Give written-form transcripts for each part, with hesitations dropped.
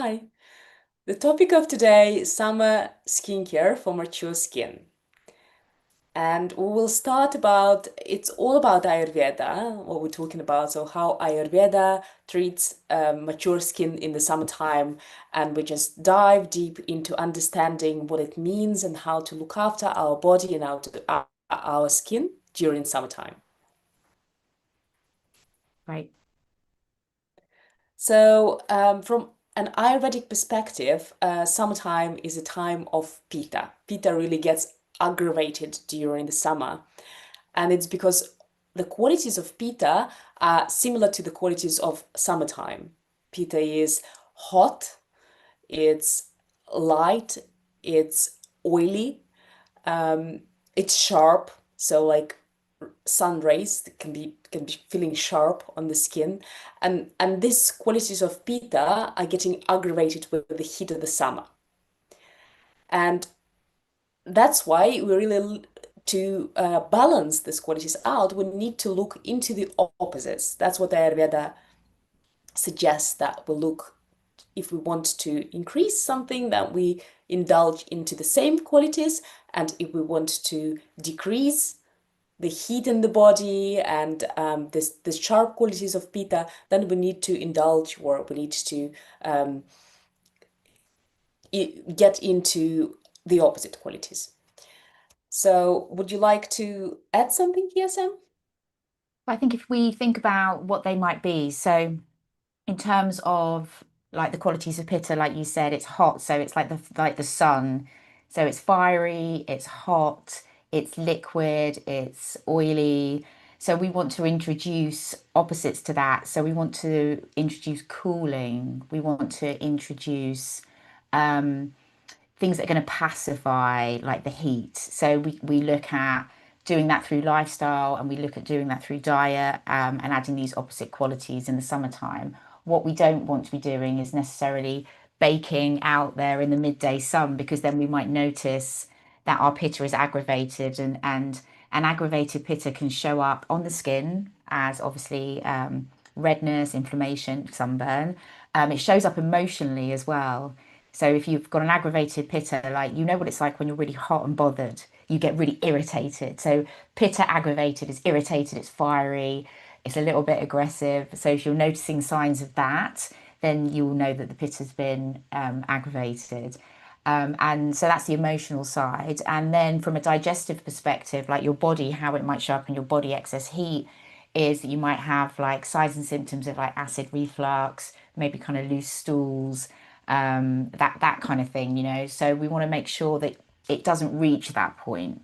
Hi. The topic of today is summer skincare for mature skin. And we will start about, it's all about Ayurveda, what we're talking about. So how Ayurveda treats mature skin in the summertime. And we just dive deep into understanding what it means and how to look after our body and our skin during summertime. Right. So, from an Ayurvedic perspective, summertime is a time of Pitta. Pitta really gets aggravated during the summer, and it's because the qualities of Pitta are similar to the qualities of summertime. Pitta is hot, it's light, it's oily, um, it's sharp. So like sun rays can be feeling sharp on the skin, and these qualities of pitta are getting aggravated with the heat of the summer, and that's why we really to balance these qualities out, we need to look into the opposites. That's what the Ayurveda suggests, that we look, if we want to increase something, that we indulge into the same qualities, and if we want to decrease the heat in the body and the sharp qualities of pitta, then we need to indulge, or we need to um, get into the opposite qualities. So, would you like to add something here, Sam? I think if we think about what they might be, so in terms of like the qualities of pitta, like you said, it's hot, so it's like the sun. So it's fiery, it's hot, it's liquid, it's oily. So we want to introduce opposites to that. So we want to introduce cooling. We want to introduce um, things that are going to pacify like the heat. So we look at doing that through lifestyle, and we look at doing that through diet, and adding these opposite qualities in the summertime. What we don't want to be doing is necessarily baking out there in the midday sun, because then we might notice that our pitta is aggravated, and an aggravated pitta can show up on the skin as obviously redness, inflammation, sunburn. It shows up emotionally as well. So if you've got an aggravated pitta, like you know what it's like when you're really hot and bothered, you get really irritated. So pitta aggravated is irritated, it's fiery, it's a little bit aggressive. So if you're noticing signs of that, then you will know that the pitta's been aggravated. And so that's the emotional side. And then from a digestive perspective, like your body, how it might show up in your body, excess heat, is that you might have like signs and symptoms of like acid reflux, maybe kind of loose stools, that kind of thing, you know. So we want to make sure that it doesn't reach that point,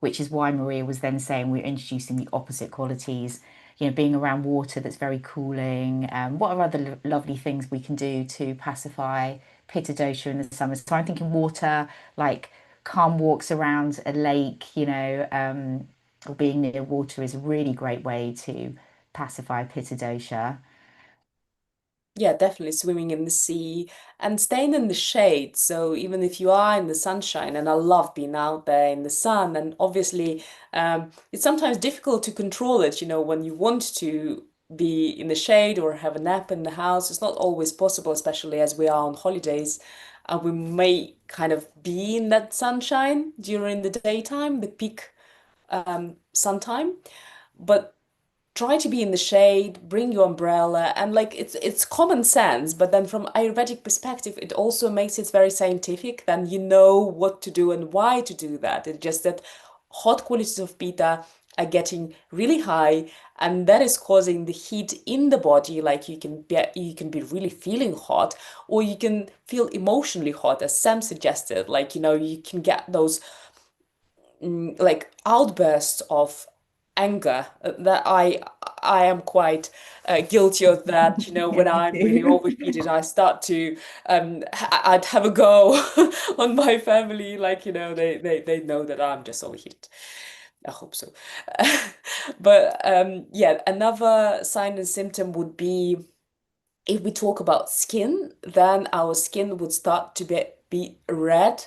which is why Maria was then saying we're introducing the opposite qualities, you know, being around water that's very cooling. What are other lovely things we can do to pacify pitta dosha in the summer? So I'm thinking water, like calm walks around a lake, you know, or being near water is a really great way to pacify pitta dosha. Yeah, definitely swimming in the sea and staying in the shade. So even if you are in the sunshine, and I love being out there in the sun, and obviously it's sometimes difficult to control it, when you want to be in the shade or have a nap in the house. It's not always possible, especially as we are on holidays. We may kind of be in that sunshine during the daytime, the peak sun time, but try to be in the shade, bring your umbrella, and like it's common sense, but then from Ayurvedic perspective, it also makes it very scientific. Then you know what to do and why to do that. It's just that hot qualities of pitta are getting really high, and that is causing the heat in the body. Like you can be really feeling hot, or you can feel emotionally hot, as Sam suggested. Like you can get those like outbursts of anger that I am quite guilty of that. Yeah, When me I'm really too. overheated, I start to I'd have a go on my family. Like they know that I'm just overheated. I hope so. But yeah, another sign and symptom would be, if we talk about skin, then our skin would start to be red,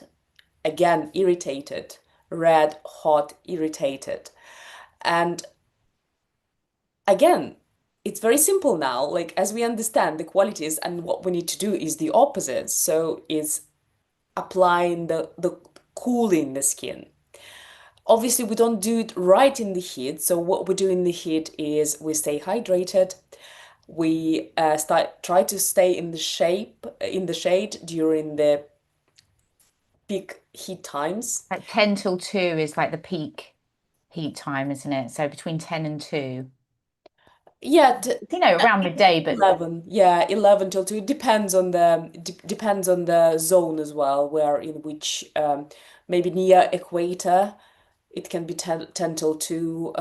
again, irritated, red, hot, irritated. And again, it's very simple now. Like as we understand the qualities and what we need to do is the opposite. So it's applying the cooling the skin. Obviously, we don't do it right in the heat. So what we do in the heat is we stay hydrated. We start try to stay in the shade during the peak heat times. Like 10 till 2 is like the peak heat time, isn't it? So between 10 and 2. Yeah, Around midday, but 11. Yeah, 11 till 2. Depends on depends on the zone as well, where in which maybe near equator it can be 10 till 2.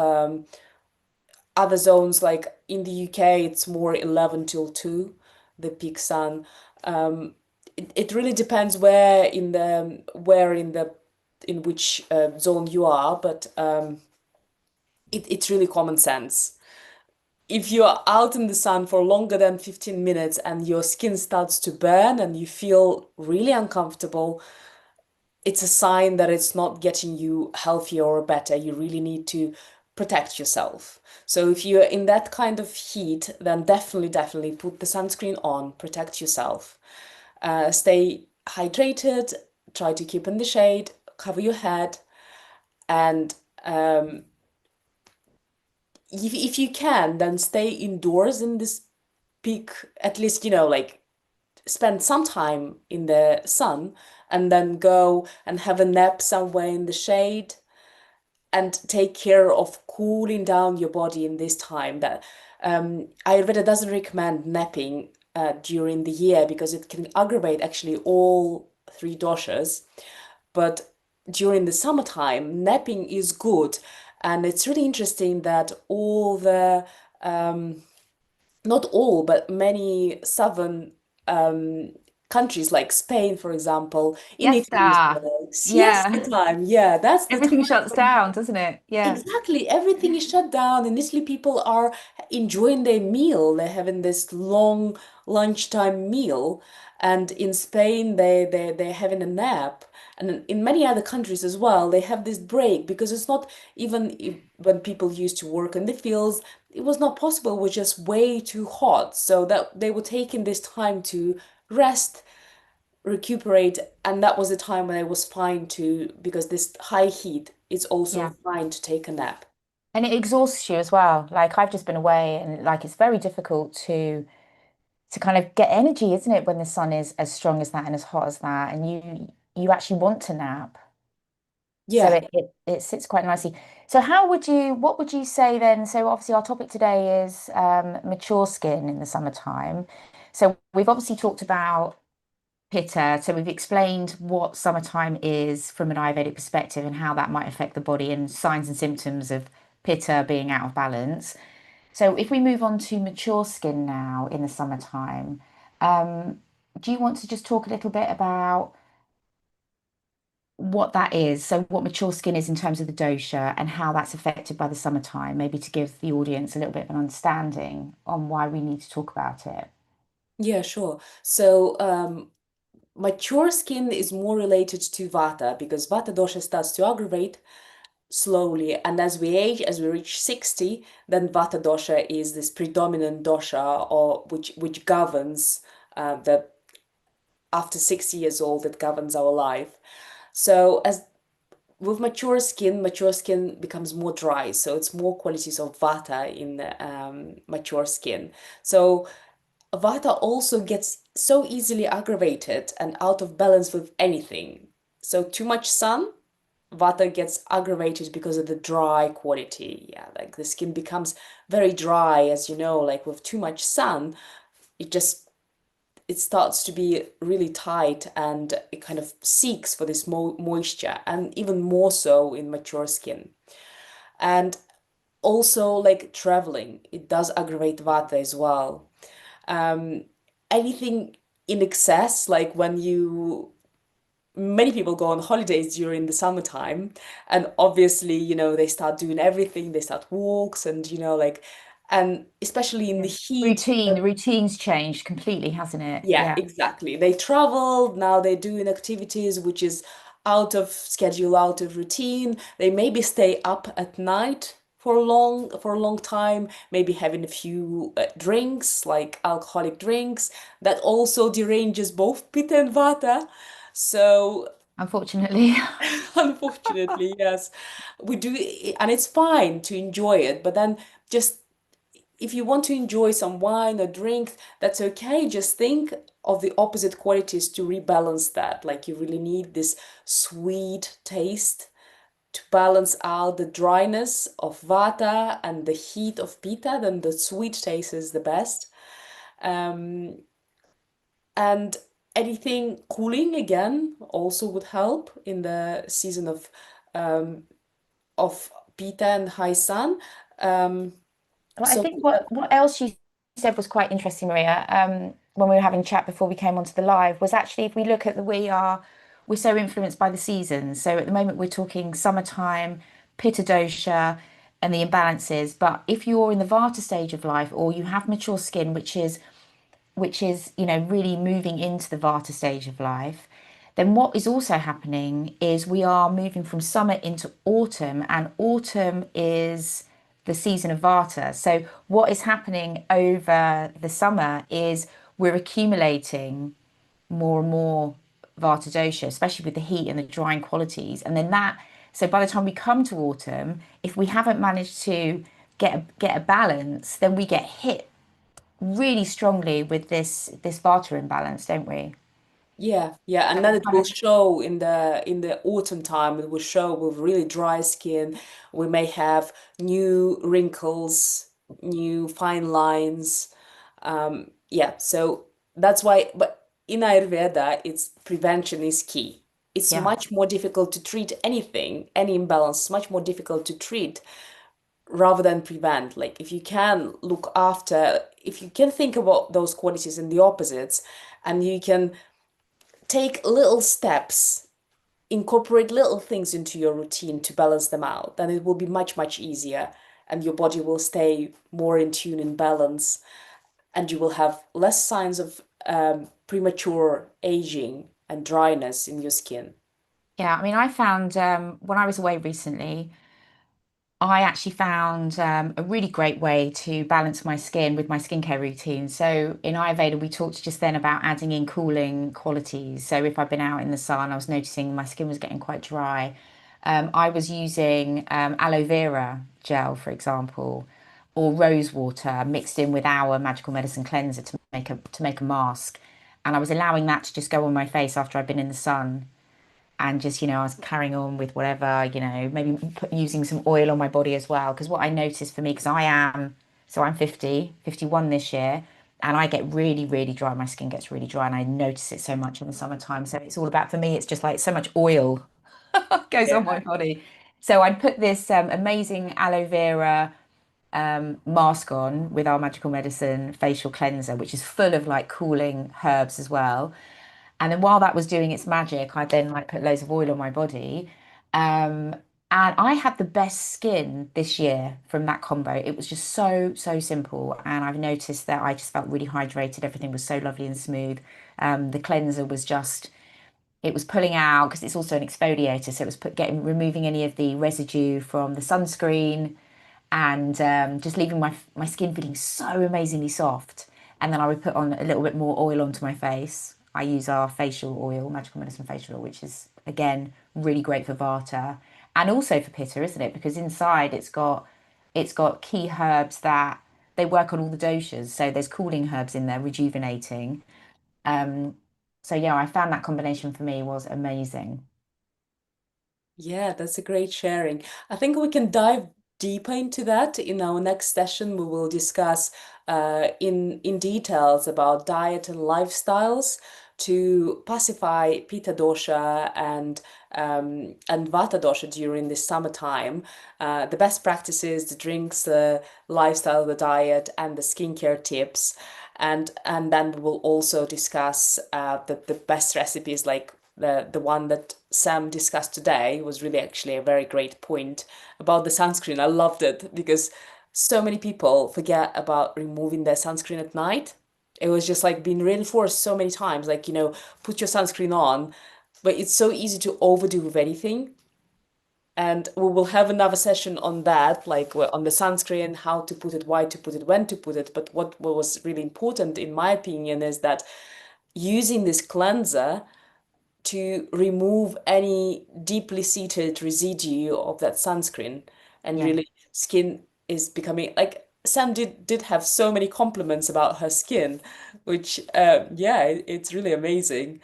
Other zones like in the UK it's more 11 till 2, the peak sun. It really depends where in which zone you are, but it's really common sense. If you're out in the sun for longer than 15 minutes and your skin starts to burn and you feel really uncomfortable, it's a sign that it's not getting you healthier or better. You really need to protect yourself. So if you're in that kind of heat, then definitely put the sunscreen on, protect yourself. Stay hydrated, try to keep in the shade, cover your head, and um, if you can, then stay indoors in this peak, at least, like spend some time in the sun and then go and have a nap somewhere in the shade and take care of cooling down your body in this time. That Ayurveda doesn't recommend napping during the year because it can aggravate actually all three doshas. But during the summertime, napping is good. And it's really interesting that not all, but many southern um, countries like Spain, for example, in Italy as siesta. well, siesta Yeah. time. Yeah, that's the time Everything shuts when down, doesn't it? Yeah. exactly everything is shut down. In Italy, people are enjoying their meal. They're having this long lunchtime meal, and in Spain, they're having a nap. And in many other countries as well, they have this break because it's not even when people used to work in the fields, it was not possible. It was just way too hot. So that they were taking this time to rest, recuperate, and that was the time when I was fine to, because this high heat, it's also Yeah. fine to take a nap. And it exhausts you as well. Like I've just been away and like it's very difficult to kind of get energy, isn't it, when the sun is as strong as that and as hot as that, and you actually want to nap. So Yeah, it sits quite nicely. So what would you say then? So obviously our topic today is mature skin in the summertime. So we've obviously talked about pitta. So we've explained what summertime is from an Ayurvedic perspective and how that might affect the body and signs and symptoms of pitta being out of balance. So if we move on to mature skin now in the summertime, um, do you want to just talk a little bit about what that is? So what mature skin is in terms of the dosha and how that's affected by the summertime, maybe to give the audience a little bit of an understanding on why we need to talk about it. yeah, sure. So, mature skin is more related to Vata because Vata dosha starts to aggravate slowly, and as we age, as we reach 60, then Vata dosha is this predominant dosha, or which governs the after 60 years old, that governs our life. So as with mature skin becomes more dry, so it's more qualities of Vata in mature skin. So Vata also gets so easily aggravated and out of balance with anything. So too much sun, Vata gets aggravated because of the dry quality. Yeah, like the skin becomes very dry, as you know, like with too much sun, it just it starts to be really tight and it kind of seeks for this moisture, and even more so in mature skin. And also like traveling, it does aggravate Vata as well. Um, Anything in excess, like when many people go on holidays during the summertime, and obviously, they start doing everything, they start walks and, like, and especially in Yeah. the heat. The routine's changed completely, hasn't it? Yeah, Yeah. exactly. They travel, now they're doing activities which is out of schedule, out of routine. They maybe stay up at night for a long time, maybe having a few drinks like alcoholic drinks that also deranges both pitta and vata. So Unfortunately. unfortunately, yes, we do, and it's fine to enjoy it, but then just if you want to enjoy some wine or drink, that's okay. Just think of the opposite qualities to rebalance that. Like you really need this sweet taste to balance out the dryness of vata and the heat of pitta, then the sweet taste is the best. Um, and anything cooling again also would help in the season um, of pitta and high sun. Um, Well, I so think what else you said was quite interesting, Maria, when we were having a chat before we came onto the live, was actually if we look at we're so influenced by the seasons. So at the moment we're talking summertime, pitta dosha, and the imbalances. But if you're in the vata stage of life or you have mature skin, which is, really moving into the vata stage of life, then what is also happening is we are moving from summer into autumn, and autumn is the season of vata. So what is happening over the summer is we're accumulating more and more vata dosha, especially with the heat and the drying qualities. And then so by the time we come to autumn, if we haven't managed to get a balance, then we get hit really strongly with this vata imbalance, don't we? yeah, yeah, So and we then it kind will of show in the autumn time. It will show with really dry skin. We may have new wrinkles, new fine lines. Yeah, so that's why. But in Ayurveda, it's prevention is key. It's yeah. much more difficult to treat anything, any imbalance. Much more difficult to treat rather than prevent. Like if you can look after, if you can think about those qualities and the opposites, and you can take little steps, incorporate little things into your routine to balance them out, then it will be much, much easier and your body will stay more in tune and balance and you will have less signs of premature aging and dryness in your skin. Yeah, I mean, I found when I was away recently, I actually found a really great way to balance my skin with my skincare routine. So in Ayurveda, we talked just then about adding in cooling qualities. So if I've been out in the sun, I was noticing my skin was getting quite dry. I was using aloe vera gel, for example, or rose water mixed in with our magical medicine cleanser to make a mask, and I was allowing that to just go on my face after I'd been in the sun and just I was carrying on with whatever, maybe using some oil on my body as well, because what I noticed for me, because I'm 50, 51 this year, and I get really, really dry. My skin gets really dry and I notice it so much in the summertime. So it's all about, for me, it's just like so much oil goes on my Yeah. body. So I'd put this amazing aloe vera mask on with our magical medicine facial cleanser, which is full of like cooling herbs as well. And then while that was doing its magic, I then like put loads of oil on my body. Um, and I had the best skin this year from that combo. It was just so, so simple. And I've noticed that I just felt really hydrated. Everything was so lovely and smooth. The cleanser was just, it was pulling out because it's also an exfoliator. So it was removing any of the residue from the sunscreen and just leaving my skin feeling so amazingly soft. And then I would put on a little bit more oil onto my face. I use our facial oil, magical medicine facial oil, which is again really great for vata and also for pitta, isn't it? Because inside it's got key herbs that they work on all the doshas. So there's cooling herbs in there, rejuvenating. Um, so yeah, I found that combination for me was amazing. Yeah, that's a great sharing. I think we can dive deeper into that in our next session. We will discuss in details about diet and lifestyles to pacify Pitta dosha and Vata dosha during the summertime. The best practices, the drinks, the lifestyle, the diet, and the skincare tips. And then we will also discuss the best recipes like the one that Sam discussed today was really actually a very great point about the sunscreen. I loved it because so many people forget about removing their sunscreen at night. It was just like being reinforced so many times, like, put your sunscreen on, but it's so easy to overdo with anything. And we will have another session on that, like on the sunscreen, how to put it, why to put it, when to put it. But what was really important, in my opinion, is that using this cleanser to remove any deeply seated residue of that sunscreen, and Yeah, really skin is becoming like Sam did have so many compliments about her skin, which yeah, it's really amazing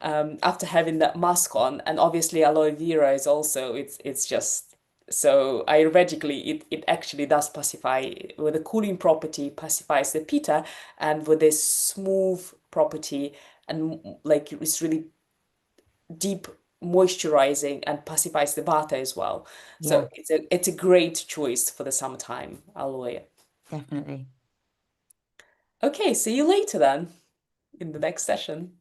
after having that mask on. And obviously aloe vera is also, it's just so Ayurvedically it actually does pacify with a cooling property, pacifies the pitta, and with this smooth property, and like it's really deep moisturizing and pacifies the vata as well. yeah, So it's a great choice for the summertime, aloe. definitely. Okay, see you later then in the next session.